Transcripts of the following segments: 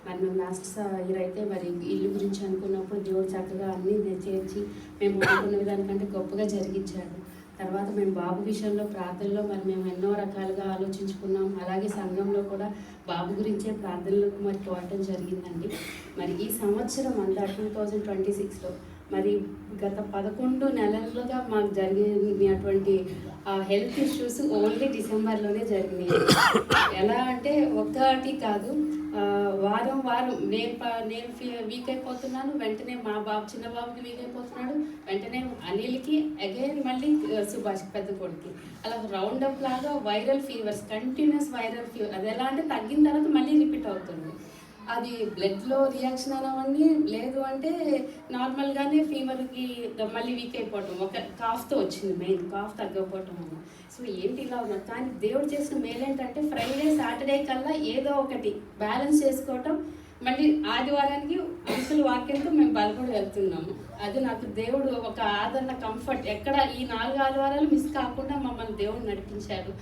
మరి మేము last year అయితే మరి ఇల్లు గురించి అనుకున్నప్పుడు దేవుడు చక్కగా అన్నీ చేర్చి మేము అనుకున్న విధానికంటే గొప్పగా జరిగించాడు. తర్వాత మేము బాబు విషయంలో ప్రార్థనలో మరి మేము ఎన్నో రకాలుగా ఆలోచించుకున్నాం. అలాగే సంఘంలో కూడా బాబు గురించే ప్రార్థనలకు మరి కోరటం జరిగిందండి. మరి ఈ సంవత్సరం అంతా 2026లో మరి గత 11 నెలలుగా మాకు జరిగినటువంటి హెల్త్ ఇష్యూస్ ఓన్లీ డిసెంబర్లోనే జరిగినాయి. ఎలా అంటే ఒక్కటి కాదు, వారం వారం నేను వీక్ అయిపోతున్నాను, వెంటనే మా బాబు చిన్న బాబుకి వీక్ అయిపోతున్నాడు, వెంటనే అనిల్కి అగైన్ మళ్ళీ సుభాష్ పెద్ద కొడుకి, అలా రౌండ్ అప్ లాగా viral fevers, continuous viral fever. అది ఎలా అంటే తగ్గిన తర్వాత మళ్ళీ రిపీట్ అవుతుంది. అది బ్లడ్లో రియాక్షన్ అనవండి, లేదు అంటే నార్మల్గానే ఫీవర్కి మళ్ళీ వీక్ అయిపోవటం, ఒక కాఫ్తో వచ్చింది, మెయిన్ కాఫ్ తగ్గకపోవటం అన్న. సో ఏంటి ఇలా ఉన్నారు. కానీ దేవుడు చేసిన మేలు ఏంటంటే ఫ్రైడే సాటర్డే కల్లా ఏదో ఒకటి బ్యాలెన్స్ చేసుకోవటం, మళ్ళీ ఆదివారానికి అంకుల్ వాక్యంతో మేము బలపడి వెళ్తున్నాము. అది నాకు దేవుడు ఒక ఆదరణ, కంఫర్ట్. ఎక్కడ ఈ 4 ఆదివారాలు మిస్ కాకుండా మమ్మల్ని దేవుడు నడిపించారు.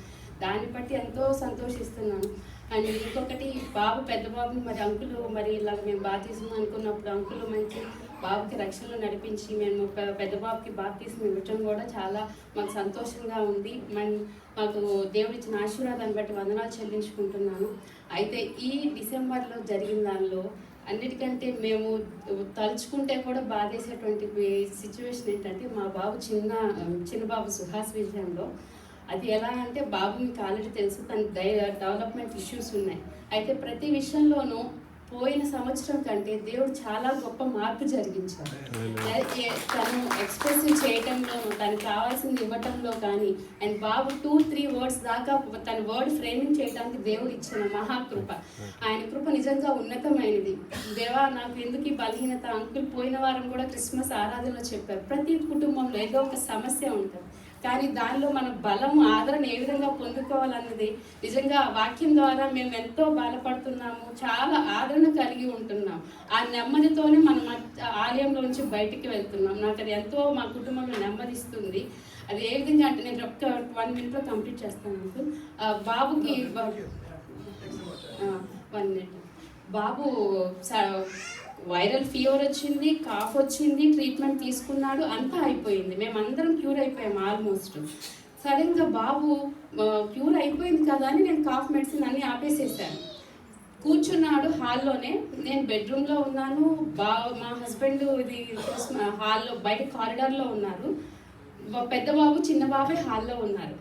దాన్ని బట్టి ఎంతో సంతోషిస్తున్నాను. అండ్ ఇంకొకటి బాబు, పెద్ద బాబుని మరి అంకులు మరి ఇలాగ మేము బాప్తిజం అనుకున్నప్పుడు అంకులు మంచి బాబుకి రక్షణలో నడిపించి మేము పెద్ద బాబుకి బాప్తిజం ఇవ్వటం కూడా చాలా మాకు సంతోషంగా ఉంది. మాకు దేవుడిచ్చిన ఆశీర్వాదాన్ని బట్టి వందనాలు చెల్లించుకుంటున్నాను. అయితే ఈ డిసెంబర్లో జరిగిన దానిలో అన్నిటికంటే మేము తలుచుకుంటే కూడా బాధేసేటువంటి సిచ్యువేషన్ ఏంటంటే మా బాబు చిన్న బాబు సుహాస్ విషయంలో. అది ఎలా అంటే బాబు మీకు ఆల్రెడీ తెలుసు, తన డెవలప్మెంట్ ఇష్యూస్ ఉన్నాయి. అయితే ప్రతి విషయంలోనూ పోయిన సంవత్సరం కంటే దేవుడు చాలా గొప్ప మార్పు జరిగించాడు. తను ఎక్స్ప్రెసివ్ చేయటంలోనూ, తనకు కావాల్సింది ఇవ్వటంలో కానీ, అండ్ బాబు 2-3 వర్డ్స్ దాకా తన వర్డ్ ఫ్రేమింగ్ చేయడానికి దేవుడు ఇచ్చిన మహాకృప. ఆయన కృప నిజంగా ఉన్నతమైనది. దేవా నాకు ఎందుకు ఈ బలహీనత. అంకుల్ పోయిన వారం కూడా క్రిస్మస్ ఆరాధనలో చెప్పారు, ప్రతి కుటుంబంలో ఏదో ఒక సమస్య ఉంటుంది, కానీ దానిలో మన బలం, ఆదరణ ఏ విధంగా పొందుకోవాలన్నది నిజంగా వాక్యం ద్వారా మేము ఎంతో బాధపడుతున్నాము, చాలా ఆదరణ కలిగి ఉంటున్నాం. ఆ నెమ్మదితోనే మనం ఆలయంలోంచి బయటికి వెళ్తున్నాం. నాకు అది ఎంతో మా కుటుంబంలో నెమ్మదిస్తుంది. అది ఏ విధంగా అంటే నేను ఒక్క 1 minute కంప్లీట్ చేస్తాను. బాబుకి 1 minute. బాబు వైరల్ ఫీవర్ వచ్చింది, కాఫ్ వచ్చింది, ట్రీట్మెంట్ తీసుకున్నాడు, అంతా అయిపోయింది. మేమందరం క్యూర్ అయిపోయాం ఆల్మోస్ట్. సడన్గా బాబు క్యూర్ అయిపోయింది కదా అని నేను కాఫ్ మెడిసిన్ అన్నీ ఆపేసేసాను. కూర్చున్నాడు హాల్లోనే, నేను బెడ్రూమ్లో ఉన్నాను, మా హస్బెండ్ ఇది హాల్లో బయట కారిడార్లో ఉన్నారు, పెద్ద బాబు చిన్న బాబే హాల్లో ఉన్నారు.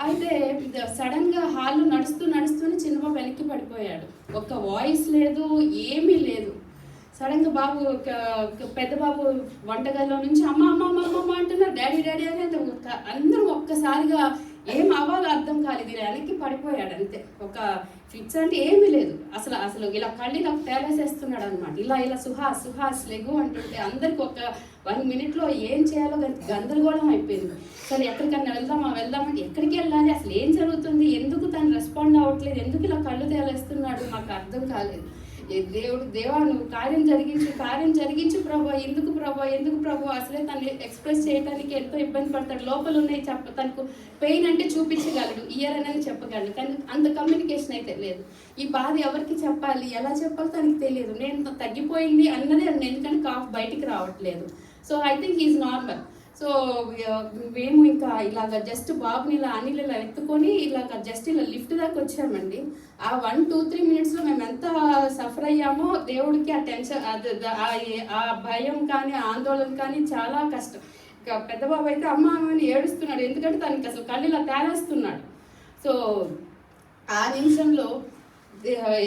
అయితే సడన్గా హాల్లో నడుస్తూనే చిన్న బాబు వెనక్కి పడిపోయాడు. ఒక్క వాయిస్ లేదు, ఏమీ లేదు. సడన్గా బాబు పెద్ద బాబు వంటగదిలో నుంచి అమ్మ అమ్మ అమ్మ అమ్మ అంటున్నారు, డాడీ డాడీ అని. అందరూ ఒక్కసారిగా ఏం అవ్వాలో అర్థం కాలేదు, వెనక్కి పడిపోయాడు అంతే. ఒక ఫిట్స్ అంటే ఏమీ లేదు అసలు ఇలా కళ్ళు ఇలా తేలేసేస్తున్నాడు అనమాట. ఇలా సుహాస్ లెగు అంటుంటే అందరికి ఒక 1 minute ఏం చేయాలో గందరగోళం అయిపోయింది. సరే ఎక్కడికన్నా వెళ్దామంటే ఎక్కడికి వెళ్ళాలి, అసలు ఏం జరుగుతుంది, ఎందుకు తను రెస్పాండ్ అవ్వట్లేదు, ఎందుకు ఇలా కళ్ళు తేలేస్తున్నాడు, మాకు అర్థం కాలేదు. దేవా నువ్వు కార్యం జరిగించు ప్రభు, ఎందుకు ప్రభు, అసలే తను ఎక్స్ప్రెస్ చేయడానికి ఎంతో ఇబ్బంది పడతాడు, లోపల ఉన్నాయి తనకు పెయిన్ అంటే చూపించగలడు, ఇయర్ అనేది చెప్పగలడు, కానీ అంత కమ్యూనికేషన్ అయితే లేదు. ఈ బాధ ఎవరికి చెప్పాలి, ఎలా చెప్పాలి తనకి తెలియదు. నేను తగ్గిపోయింది అన్నదే, ఎందుకంటే కాఫ్ బయటికి రావట్లేదు. So I think is normal. So మేము ఇంకా ఇలాగ జస్ట్ బాబుని ఇలా అనిల్ ఇలా ఎత్తుకొని ఇలాగ జస్ట్ ఇలా లిఫ్ట్ దాకా వచ్చామండి. ఆ 1-2-3 minutesలో మేము ఎంత సఫర్ అయ్యామో దేవుడికి ఆ టెన్షన్, ఆ భయం కానీ ఆందోళన కానీ చాలా కష్టం. ఇక పెద్ద బాబు అయితే అమ్మ అని ఏడుస్తున్నాడు, ఎందుకంటే తనకి అసలు కళ్ళు ఇలా తేలేస్తున్నాడు. సో ఆ నిమిషంలో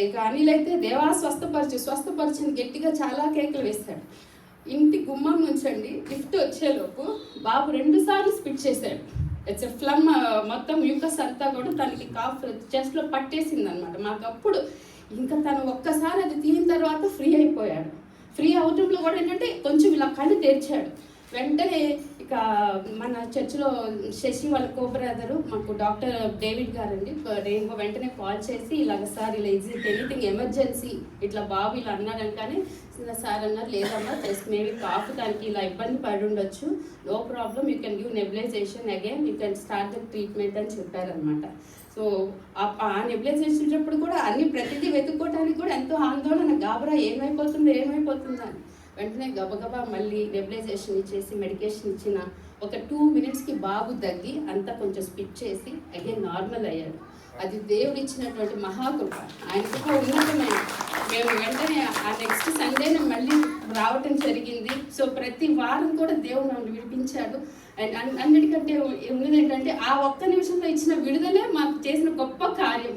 ఇక అనిల్ అయితే దేవా స్వస్థపరచని గట్టిగా చాలా కేకలు వేస్తాడు. ఇంటి గుమ్మం నుంచండి లిఫ్ట్ వచ్చేలోపు బాబు 2 సార్లు స్పిట్ చేశాడు. ఇట్స్ ఎ ఫ్లమ్, మొత్తం మ్యూకస్ అంతా కూడా తనకి కాఫ్ చెస్ట్లో పట్టేసింది అనమాట. మాకు అప్పుడు ఇంకా తను ఒక్కసారి అది తీసిన తర్వాత ఫ్రీ అయిపోయాడు. ఫ్రీ అవటంలో కూడా ఏంటంటే కొంచెం ఇలా కళ్ళు తెరిచాడు. వెంటనే ఇక మన చర్చిలో శశి వాళ్ళ బ్రదరు మాకు డాక్టర్ డేవిడ్ గారండి, వెంటనే కాల్ చేసి ఇలాగ సార్ ఇలా ఎనీథింగ్ ఎమర్జెన్సీ ఇట్లా బాబు ఇలా అన్నారని, కానీ సార్ అన్నారు లేదమ్మా జస్ట్ మేబీ కాఫ్ దానికి ఇలా ఇబ్బంది పడి ఉండొచ్చు, no problem, you can give nebulization again, you can start the treatment అని చెప్పారనమాట. సో సో ఆ నెబులైజేషన్ కూడా అన్ని ప్రతిదీ వెతుక్కోవడానికి కూడా ఎంతో ఆందోళన, గాబరా ఏమైపోతుందో అని వెంటనే గబగబా మళ్ళీ నెబులైజేషన్ ఇచ్చేసి మెడికేషన్ ఇచ్చిన ఒక 2 minutesకి బాబు తగ్గి అంతా కొంచెం స్పిట్ చేసి అగైన్ నార్మల్ అయ్యాడు. అది దేవుడు ఇచ్చినటువంటి మహాకృప, ఆయన కృప ఉన్నతమైన. మేము వెంటనే ఆ నెక్స్ట్ సండేనే మళ్ళీ రావటం జరిగింది. సో ప్రతి వారం కూడా దేవుడు నన్ను విడిపించాడు. అండ్ అన్నిటికంటే ఉన్నది ఏంటంటే ఆ ఒక్క నిమిషంలో ఇచ్చిన విడుదలే మాకు చేసిన గొప్ప కార్యం.